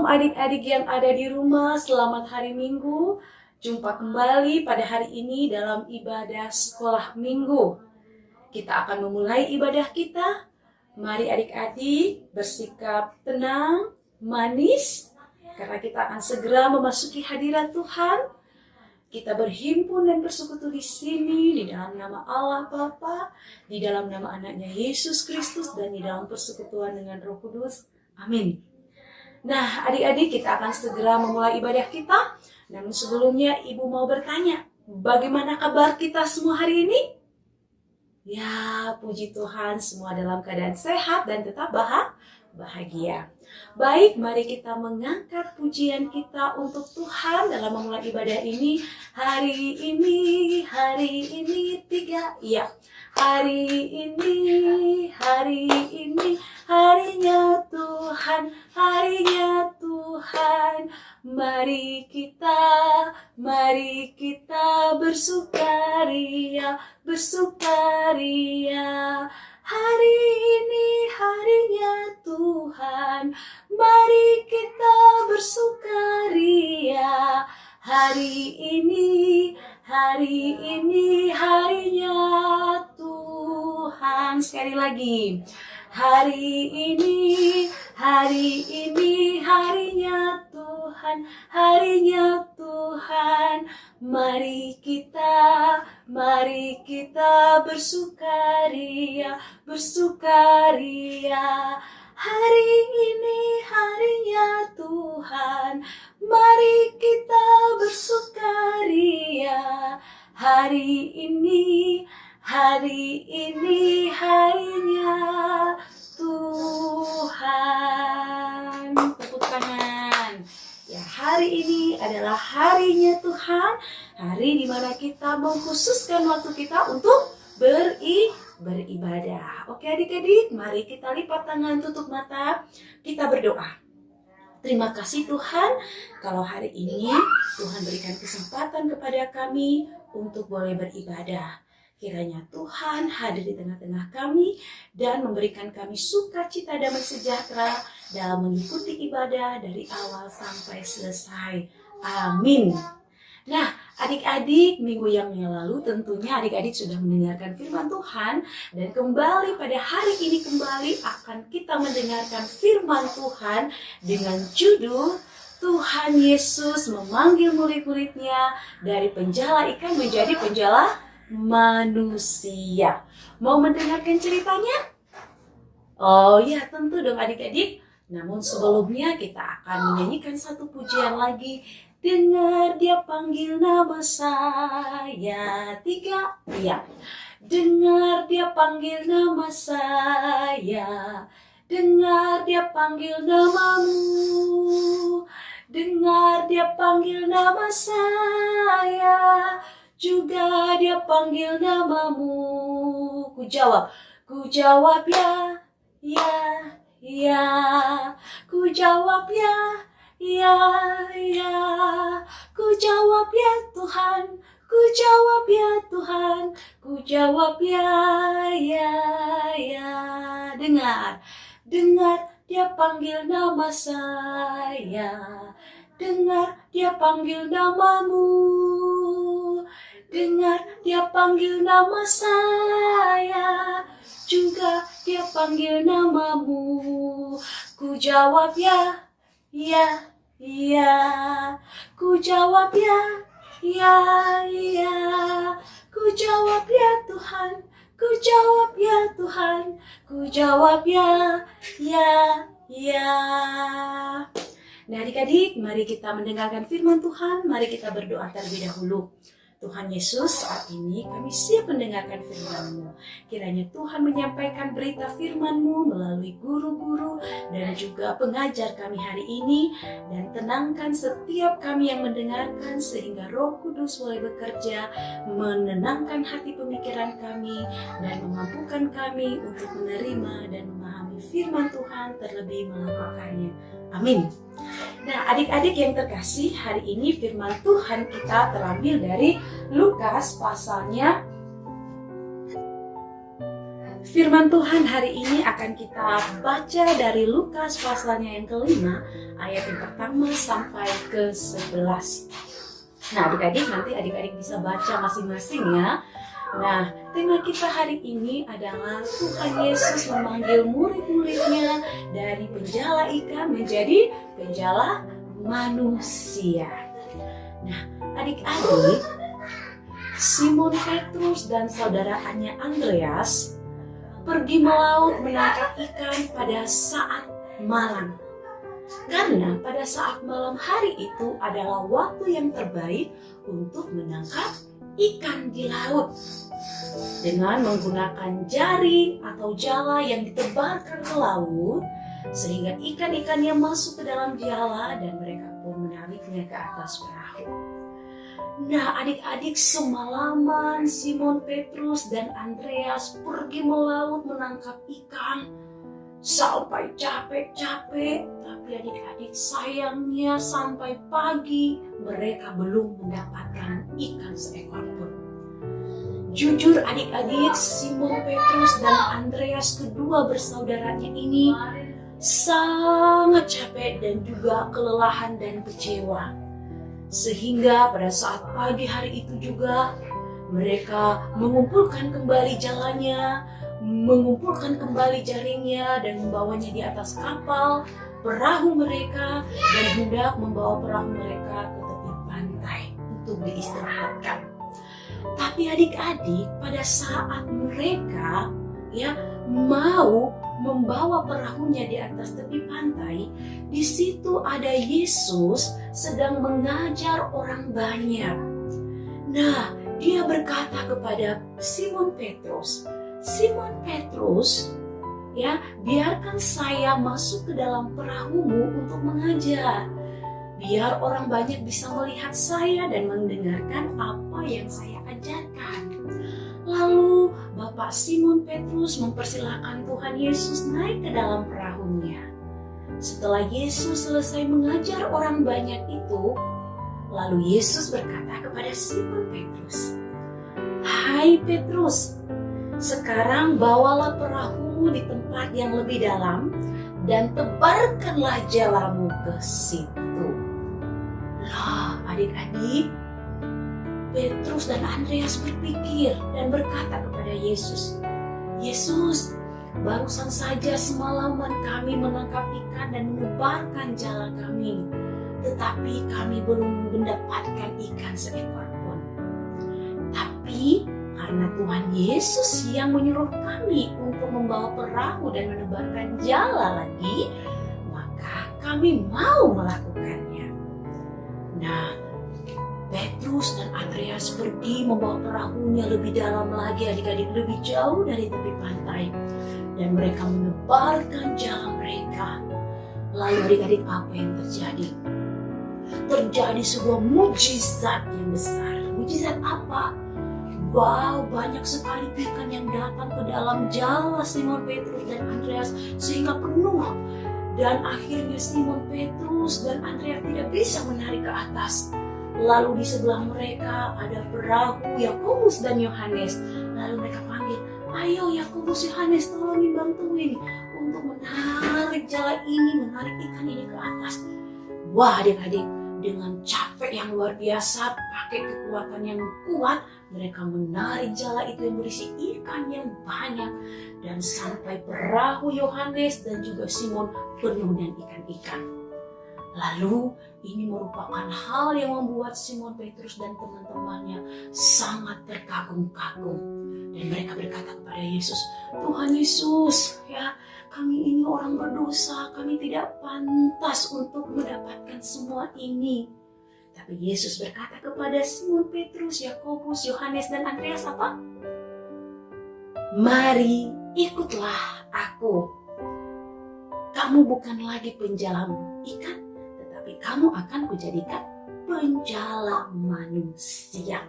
adik-adik yang ada di rumah, selamat hari Minggu. Jumpa kembali pada hari ini dalam ibadah sekolah Minggu. Kita akan memulai ibadah kita. Mari adik-adik bersikap tenang, manis, karena kita akan segera memasuki hadirat Tuhan. Kita berhimpun dan bersekutu di sini di dalam nama Allah Bapa, di dalam nama anaknya Yesus Kristus, dan di dalam persekutuan dengan Roh Kudus. Amin. Nah, adik-adik, kita akan segera memulai ibadah kita. Namun sebelumnya, Ibu mau bertanya, bagaimana kabar kita semua hari ini? Ya, puji Tuhan, semua dalam keadaan sehat dan tetap bahagia. Baik, mari kita mengangkat pujian kita untuk Tuhan dalam memulai ibadah ini. Hari ini tiga, ya. Hari ini, harinya Tuhan, Mari kita bersukaria. Hari ini harinya Tuhan, mari kita bersukaria. Hari ini harinya Tuhan. Sekali lagi. Hari ini harinya Tuhan, mari kita bersukaria. Hari ini harinya Tuhan, mari kita bersukaria. Hari ini harinya Tuhan. Tepuk tangan. Ya, hari ini adalah harinya Tuhan, hari di mana kita mengkhususkan waktu kita untuk beribadah. Oke adik-adik, mari kita lipat tangan, tutup mata, kita berdoa. Terima kasih Tuhan, kalau hari ini Tuhan berikan kesempatan kepada kami untuk boleh beribadah. Kiranya Tuhan hadir di tengah-tengah kami dan memberikan kami sukacita damai sejahtera dalam mengikuti ibadah dari awal sampai selesai. Amin. Nah, adik-adik, minggu yang lalu tentunya adik-adik sudah mendengarkan firman Tuhan, dan kembali pada hari ini akan kita mendengarkan firman Tuhan dengan judul Tuhan Yesus memanggil murid-muridnya dari penjala ikan menjadi penjala manusia. Mau mendengarkan ceritanya? Oh ya, tentu dong adik-adik. Namun sebelumnya kita akan menyanyikan satu pujian lagi. Dengar dia panggil nama saya. Tiga, ya. Dengar dia panggil nama saya. Dengar dia panggil namamu. Dengar dia panggil nama saya. Juga dia panggil namamu. Ku jawab ya, ya. Ku jawab ya, ya. Ku jawab ya Tuhan, ku jawab ya Tuhan, ku jawab ya, ya. Dengar dia panggil nama saya. Dengar dia panggil namamu. Dengar dia panggil nama saya, juga dia panggil namamu. Ku jawab ya, ya, ya. Ku jawab ya, ya, ya. Ku jawab ya Tuhan, ku jawab ya Tuhan, ku jawab ya, ya, ya. Nah adik-adik, mari kita mendengarkan firman Tuhan, mari kita berdoa terlebih dahulu. Tuhan Yesus, saat ini kami siap mendengarkan firman-Mu. Kiranya Tuhan menyampaikan berita firman-Mu melalui guru-guru dan juga pengajar kami hari ini. Dan tenangkan setiap kami yang mendengarkan sehingga Roh Kudus boleh bekerja, menenangkan hati pemikiran kami dan memampukan kami untuk menerima dan memahami firman Tuhan terlebih melakukannya. Amin. Nah adik-adik yang terkasih, hari ini firman Tuhan kita terambil dari Lukas pasalnya Firman Tuhan hari ini akan kita baca dari Lukas pasalnya yang kelima, ayat yang pertama sampai ke-11. Nah, adik-adik, nanti adik-adik bisa baca masing-masing ya. Nah, tema kita hari ini adalah Tuhan Yesus memanggil murid-muridnya dari penjala ikan menjadi penjala manusia. Nah, adik-adik, Simon Petrus dan saudaranya Andreas pergi melaut menangkap ikan pada saat malam. Karena pada saat malam hari itu adalah waktu yang terbaik untuk menangkap ikan di laut dengan menggunakan jaring atau jala yang ditebarkan ke laut sehingga ikan-ikannya masuk ke dalam jala dan mereka pun menariknya ke atas perahu. Nah, adik-adik, semalaman Simon Petrus dan Andreas pergi melaut menangkap ikan sampai capek-capek, tapi adik-adik sayangnya sampai pagi mereka belum mendapatkan ikan seekor pun. Jujur adik-adik, Simon Petrus dan Andreas kedua bersaudaranya ini sangat capek dan juga kelelahan dan kecewa. Sehingga pada saat pagi hari itu juga mereka mengumpulkan kembali jalannya, mengumpulkan kembali jaringnya dan membawanya di atas kapal, perahu mereka, dan hendak membawa perahu mereka ke tepi pantai untuk diistirahatkan. Tapi adik-adik, pada saat mereka mau membawa perahunya di atas tepi pantai, di situ ada Yesus sedang mengajar orang banyak. Nah, dia berkata kepada Simon Petrus, Simon Petrus, biarkan saya masuk ke dalam perahumu untuk mengajar. Biar orang banyak bisa melihat saya dan mendengarkan apa yang saya ajarkan. Lalu Bapak Simon Petrus mempersilahkan Tuhan Yesus naik ke dalam perahunya. Setelah Yesus selesai mengajar orang banyak itu, lalu Yesus berkata kepada Simon Petrus, "Hai Petrus, sekarang bawalah perahumu di tempat yang lebih dalam dan tebarkanlah jalamu ke situ." Lah, adik-adik, Petrus dan Andreas berpikir dan berkata kepada Yesus, "Yesus, barusan saja semalaman kami menangkap ikan dan menebarkan jala kami, tetapi kami belum mendapatkan ikan seekor pun. Tapi karena Tuhan Yesus yang menyuruh kami untuk membawa perahu dan menebarkan jala lagi, maka kami mau melakukannya." Nah, Petrus dan Andreas pergi membawa perahunya lebih dalam lagi, adik-adik, lebih jauh dari tepi pantai. Dan mereka menebarkan jala mereka. Lalu adik-adik, apa yang terjadi? Terjadi sebuah mujizat yang besar. Mujizat apa? Wow, banyak sekali ikan yang datang ke dalam jala Simon Petrus dan Andreas sehingga penuh. Dan akhirnya Simon Petrus dan Andreas tidak bisa menarik ke atas. Lalu di sebelah mereka ada perahu Yakobus dan Yohanes. Lalu mereka panggil, "Ayo Yakobus, Yohanes, tolongin, bantuin untuk menarik jala ini, menarik ikan ini ke atas." Wah, adik-adik, dengan capek yang luar biasa, pakai kekuatan yang kuat, mereka menarik jala itu yang berisi ikan yang banyak. Dan sampai perahu Yohanes dan juga Simon penuh dengan ikan-ikan. Lalu ini merupakan hal yang membuat Simon Petrus dan teman-temannya sangat terkagum-kagum. Dan mereka berkata kepada Yesus, "Tuhan Yesus, kami ini orang berdosa, kami tidak pantas untuk mendapatkan semua ini." Tapi Yesus berkata kepada Simon Petrus, Yakobus, Yohanes, dan Andreas apa? "Mari, ikutlah aku. Kamu bukan lagi penjala ikan, tetapi kamu akan kujadikan penjala manusia."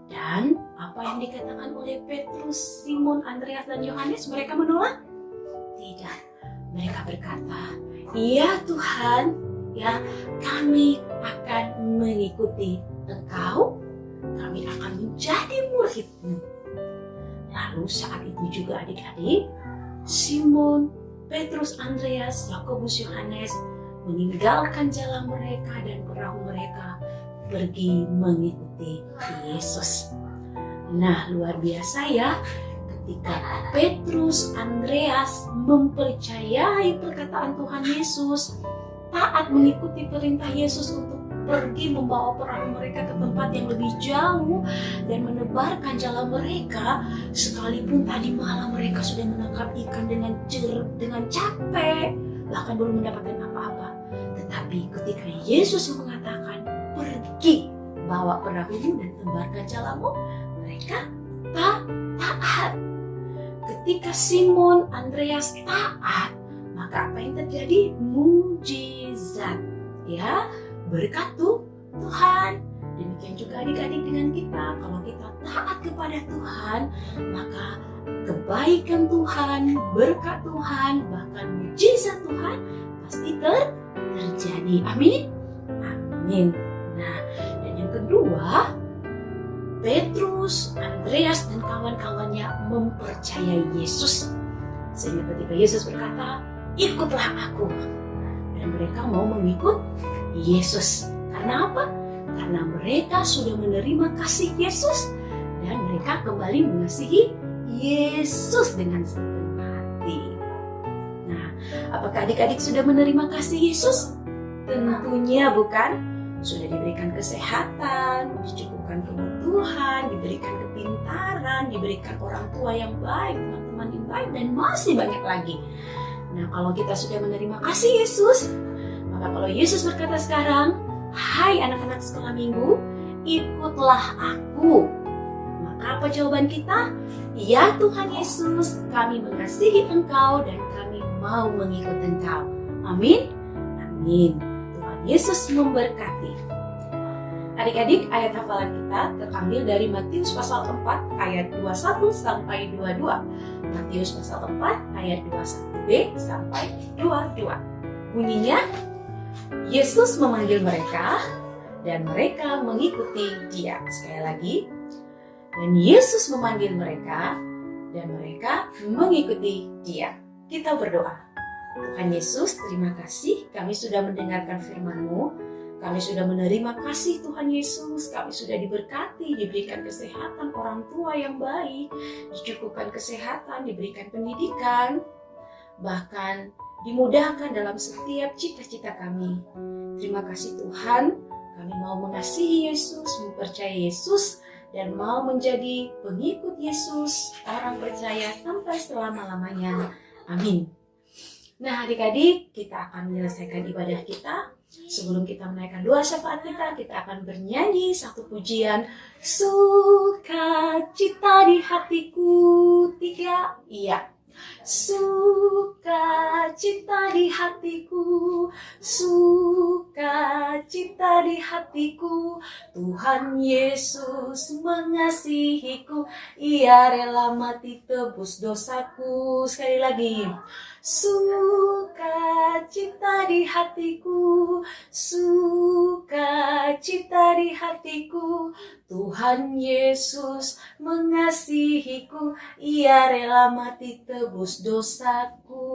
Dan apa yang dikatakan oleh Petrus, Simon, Andreas, dan Yohanes? Mereka menolak? Tidak. Mereka berkata, "Iya Tuhan, kami akan mengikuti Engkau. Kami akan menjadi murid-Mu." Lalu saat itu juga adik-adik, Simon, Petrus, Andreas, Yakobus, Yohanes meninggalkan jalan mereka dan perahu mereka pergi mengikuti Yesus. Nah, luar biasa ya, ketika Petrus, Andreas mempercayai perkataan Tuhan Yesus, taat mengikuti perintah Yesus untuk pergi membawa perahu mereka ke tempat yang lebih jauh dan menebarkan jalan mereka, sekalipun tadi malam mereka sudah menangkap ikan dengan capek, bahkan belum mendapatkan apa-apa. Tetapi ketika Yesus mengatakan, pergi bawa perahumu dan tebarkan jalanmu, mereka taat. Ketika Simon, Andreas taat, maka apa yang terjadi? Mujizat, ya, berkat Tuhan. Demikian juga adik-adik dengan kita. Kalau kita taat kepada Tuhan, maka kebaikan Tuhan, berkat Tuhan, bahkan mujizat Tuhan pasti terjadi. Amin. Amin. Nah, dan yang kedua, Petrus, Andreas, dan kawan-kawannya mempercayai Yesus. Sehingga ketika Yesus berkata, ikutlah aku. Dan mereka mau mengikut Yesus. Karena apa? Karena mereka sudah menerima kasih Yesus. Dan mereka kembali mengasihi Yesus dengan sepenuh hati. Nah, apakah adik-adik sudah menerima kasih Yesus? Tentunya bukan. Sudah diberikan kesehatan, dicukupkan kebutuhan, diberikan kepintaran, diberikan orang tua yang baik, teman-teman yang baik, dan masih banyak lagi. Nah, kalau kita sudah menerima kasih Yesus, maka kalau Yesus berkata sekarang, hai anak-anak sekolah minggu, ikutlah aku. Maka apa jawaban kita? Ya Tuhan Yesus, kami mengasihi Engkau dan kami mau mengikut Engkau. Amin. Amin. Tuhan Yesus memberkati. Adik-adik, ayat hafalan kita terambil dari Matius pasal 4 ayat 21 sampai 22. Matius pasal 4 ayat 21b sampai 22. Bunyinya, Yesus memanggil mereka dan mereka mengikuti Dia. Sekali lagi, dan Yesus memanggil mereka dan mereka mengikuti Dia. Kita berdoa. Tuhan Yesus, terima kasih kami sudah mendengarkan firman-Mu. Kami sudah menerima kasih Tuhan Yesus. Kami sudah diberkati, diberikan kesehatan orang tua yang baik, dicukupkan kesehatan, diberikan pendidikan, bahkan dimudahkan dalam setiap cita-cita kami. Terima kasih Tuhan, kami mau mengasihi Yesus, mempercayai Yesus, dan mau menjadi pengikut Yesus, orang percaya sampai selama-lamanya. Amin. Nah adik-adik, kita akan menyelesaikan ibadah kita. Sebelum kita menaikkan doa syafaat kita akan bernyanyi satu pujian. Sukacita di hatiku, 3, iya. Sukacita di hatiku, sukacita di hatiku, Tuhan Yesus mengasihiku, Ia rela mati tebus dosaku. Sekali lagi, sukacita di hatiku, sukacita di hatiku, Tuhan Yesus mengasihiku, Ia rela mati tebus dosaku.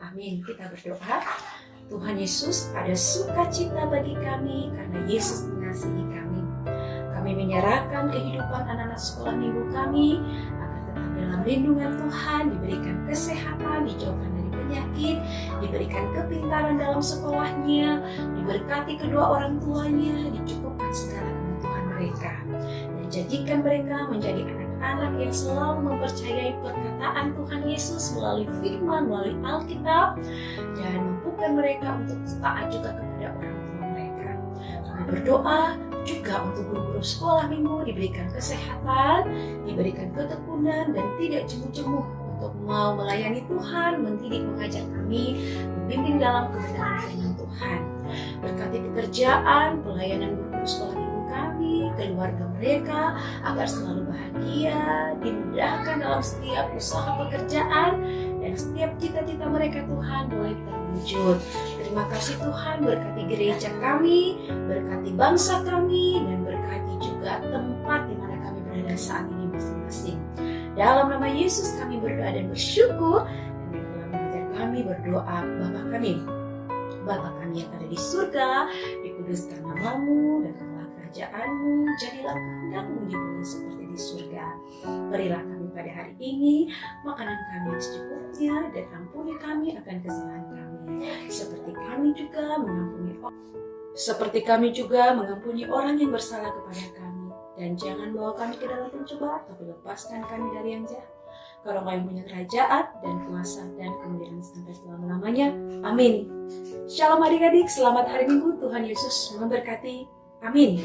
Amin. Kita berdoa. Tuhan Yesus, ada sukacita bagi kami karena Yesus mengasihi kami. Kami menyerahkan kehidupan anak-anak sekolah minggu kami agar tetap dalam lindungan Tuhan, diberikan kesehatan, dijauhkan dari penyakit, diberikan kepintaran dalam sekolahnya, diberkati kedua orang tuanya, dicukupkan segala kebutuhan mereka, dan jadikan mereka menjadi anak-anak yang selalu mempercayai perkataan Tuhan Yesus melalui firman, melalui Alkitab, dan mampukan mereka untuk taat juga kepada orang tua mereka. Kami berdoa juga untuk guru-guru sekolah minggu diberikan kesehatan, diberikan ketekunan, dan tidak jemu-jemu untuk mau melayani Tuhan, mendidik, mengajar kami, membimbing dalam kebenaran firman Tuhan. Berkati pekerjaan, pelayanan guru-guru sekolah minggu kami, keluarga mereka, agar selalu bahagia, dimudahkan dalam setiap usaha pekerjaan, dan setiap cita-cita mereka Tuhan boleh terwujud. Terima kasih Tuhan, berkati gereja kami, berkati bangsa kami, dan berkati juga tempat di mana kami berada saat ini masing-masing. Dalam nama Yesus kami berdoa dan bersyukur. Dan dalam mengajar kami berdoa, Bapa kami yang ada di surga, dikuduskan nama-Mu, datanglah kerajaan-Mu, jadilah kehendak-Mu di bumi seperti di surga. Berilah kami pada hari ini makanan kami yang secukupnya, dan ampuni kami akan kesalahan kami, seperti kami juga mengampuni orang yang bersalah kepada kami. Dan jangan bawa kami ke dalam pencobaan, tapi lepaskan kami dari yang jahat. Karena Engkau yang punya kerajaan dan kuasa dan kemuliaan sampai selama-lamanya. Amin. Shalom adik-adik, selamat hari Minggu. Tuhan Yesus memberkati. Amin.